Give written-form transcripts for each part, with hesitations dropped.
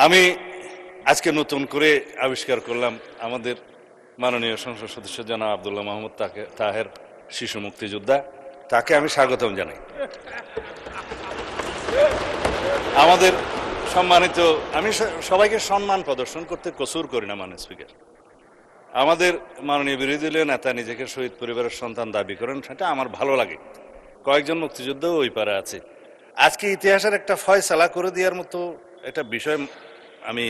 আমি আজকে নতুন করে আবিষ্কার করলাম আমাদের মাননীয় সংসদ সদস্য জনাব আব্দুল্লাহ মাহমুদ তাহের, শিশু মুক্তিযোদ্ধা। তাকে আমি স্বাগতম জানাই। আমাদের সম্মানিত, আমি সবাইকে সম্মান প্রদর্শন করতে কসুর করি না মাননীয় স্পিকার। আমাদের মাননীয় বিরোধী দলীয় নেতা নিজেকে শহীদ পরিবারের সন্তান দাবি করেন, সেটা আমার ভালো লাগে। কয়েকজন মুক্তিযোদ্ধাও ওই পারে আছে। আজকে ইতিহাসের একটা ফয়সালা করে দেওয়ার মতো একটা বিষয় আমি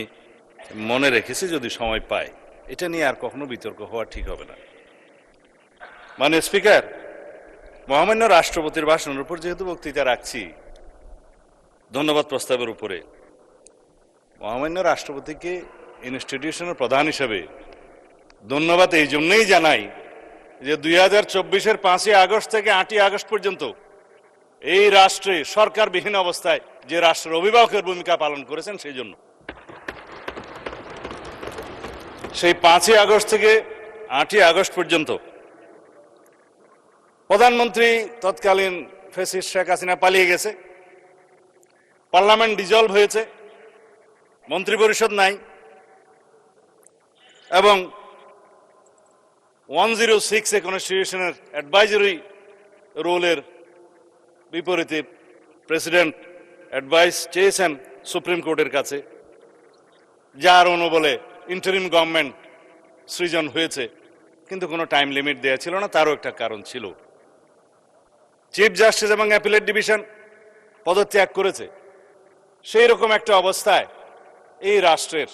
মনে রেখেছি, যদি সময় পাই। এটা নিয়ে আর কখনো বিতর্ক হওয়া ঠিক হবে না। মাননীয় স্পিকার, মহামান্য রাষ্ট্রপতির ভাষণের উপর যেহেতু বক্তৃতা রাখছি, ধন্যবাদ প্রস্তাবের উপরে, মহামান্য রাষ্ট্রপতিকে ইনস্টিটিউশনের প্রধান হিসেবে ধন্যবাদ এই জন্যই জানাই যে 2024-এর 5ই আগস্ট থেকে 8ই আগস্ট পর্যন্ত এই রাষ্ট্রে সরকারবিহীন অবস্থায় যে রাষ্ট্রের অভিভাবকের ভূমিকা পালন করেছেন, সেই জন্য সেই 5ই আগস্ট থেকে 8ই আগস্ট পর্যন্ত প্রধানমন্ত্রী তৎকালীন ফ্যাসিস্ট শেখ হাসিনা পালিয়ে গেছে, পার্লামেন্ট ডিজলভ হয়েছে, মন্ত্রিপরিষদ নাই, এবং 106 কনস্টিটিউশনের অ্যাডভাইজারি রোলের বিপরীতে প্রেসিডেন্ট অ্যাডভাইস চেয়েছেন সুপ্রিম কোর্টের কাছে, যার অনুবলে ইন্টারিম গভর্নমেন্ট সৃজন হয়েছে, কিন্তু কোনো টাইম লিমিট দেওয়া ছিল না। তারও একটা কারণ ছিল, চিফ জাস্টিস এবং অ্যাপিলেট ডিভিশন পদত্যাগ করেছে। সেই রকম একটা অবস্থায় এই রাষ্ট্রের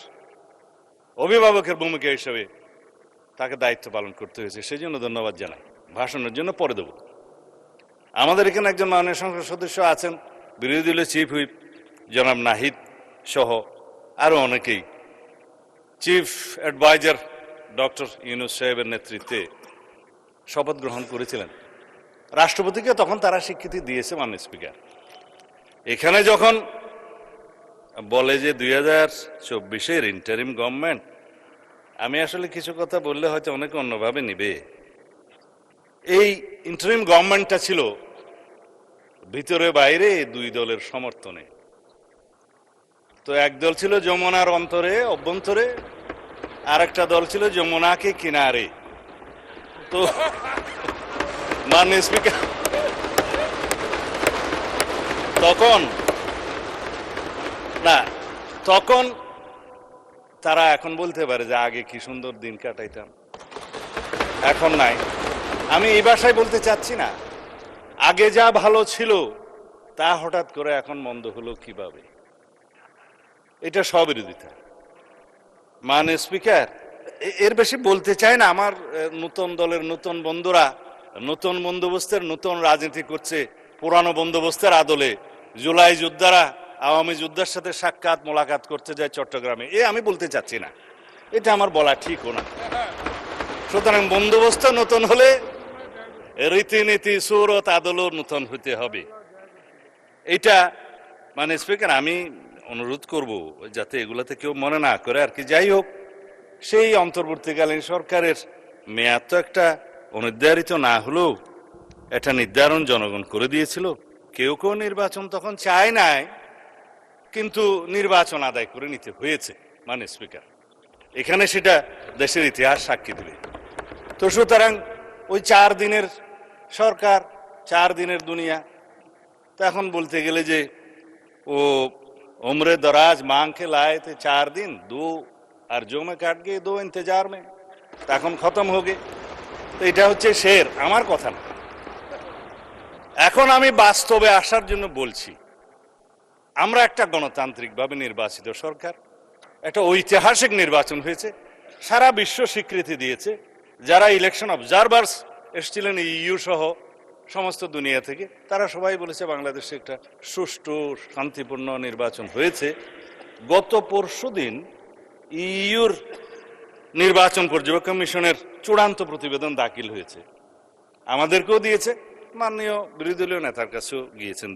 অভিভাবকের ভূমিকা হিসেবে তাকে দায়িত্ব পালন করতে হয়েছে। সেই জন্য ধন্যবাদ জানাই। ভাষণের জন্য পরে দেব। আমাদের এখানে একজন মাননীয় সংসদ সদস্য আছেন, বিরোধী দলীয় চিফ হুইপ জনাব নাহিদ সহ আরো অনেকেই চিফ অ্যাডভাইজার ডক্টর ইউনূস সাহেবের নেতৃত্বে শপথ গ্রহণ করেছিলেন। রাষ্ট্রপতিকে তখন তারা স্বীকৃতি দিয়েছে। মাননীয় স্পিকার, এখানে যখন বলে যে 2024-এর ইন্টারিম গভর্নমেন্ট, আমি আসলে কিছু কথা বললে হয়তো অনেকে অন্যভাবে নিবে। এই ইন্টারিম গভর্নমেন্টটা ছিল ভিতরে বাইরে দুই দলের সমর্থনে। তো এক দল ছিল যমুনার অভ্যন্তরে, আর একটা দল ছিল যমুনাকে কিনারে। তো মাননীয় স্পিকার, তখন তারা এখন বলতে পারে যে আগে কি সুন্দর দিন কাটাইতাম, এখন নাই। আমি এই ভাষায় বলতে চাচ্ছি না, আগে যা ভালো ছিল তা হঠাৎ করে এখন মন্দ হলো কিভাবে, এটা স্ববিরোধিতা। মাননীয় স্পিকার, এর বেশি বলতে চাই না। আমার নতুন দলের নতুন বন্ধুরা নতুন বন্দোবস্তের নতুন রাজনীতি করছে, পুরানো বন্দোবস্তের আদলে। জুলাই যোদ্ধারা আওয়ামী যোদ্ধার সাথে সাক্ষাৎ মোলাকাত করতে যায় চট্টগ্রামে, আমি বলতে চাচ্ছি না, এটা আমার বলা ঠিকও না। সুতরাং বন্দোবস্ত নতুন হলে রীতিনীতি সুরত আদলও নতুন হতে হবে। এটা মানে স্পিকার, আমি অনুরোধ করব যাতে এগুলাতে কেউ মনে না করে আর কি। যাই হোক, সেই অন্তর্বর্তীকালীন সরকারের মেয়াদ তো একটা অনির্ধারিত না হলেও এটা নির্ধারণ জনগণ করে দিয়েছিল। কেউ নির্বাচন তখন চায় নাই, কিন্তু নির্বাচন আদায় করে নিতে হয়েছে। মানে স্পিকার, এখানে সেটা দেশের ইতিহাস সাক্ষী দেবে। তো সুতরাং ওই 4 দিনের সরকার, 4 দিনের দুনিয়া। তো এখন বলতে গেলে যে ও उम्र दराज मांग के लाए थे 4 दिन, 2 अर्जों में काट गए, 2 इंतजार में, তখন খতম हो गए। তো এটা হচ্ছে শের, আমার কথা না। এখন আমি বাস্তবে আসার জন্য বলছি, আমরা একটা গণতান্ত্রিকভাবে নির্বাচিত সরকার, একটা ঐতিহাসিক নির্বাচন হয়েছে, সারা বিশ্ব স্বীকৃতি দিয়েছে। যারা ইলেকশন অবজারভার্স এসেছিলেন ইইউ সহ সমস্ত দুনিয়া থেকে, তারা সবাই বলেছে বাংলাদেশে একটা সুষ্ঠু শান্তিপূর্ণ নির্বাচন হয়েছে। গত পরশুদিন ইইউর নির্বাচন পর্যবেক্ষণ মিশনের চূড়ান্ত প্রতিবেদন দাখিল হয়েছে, আমাদেরকেও দিয়েছে, মাননীয় বিরোধী দলীয় নেতার কাছেও দিয়েছেন।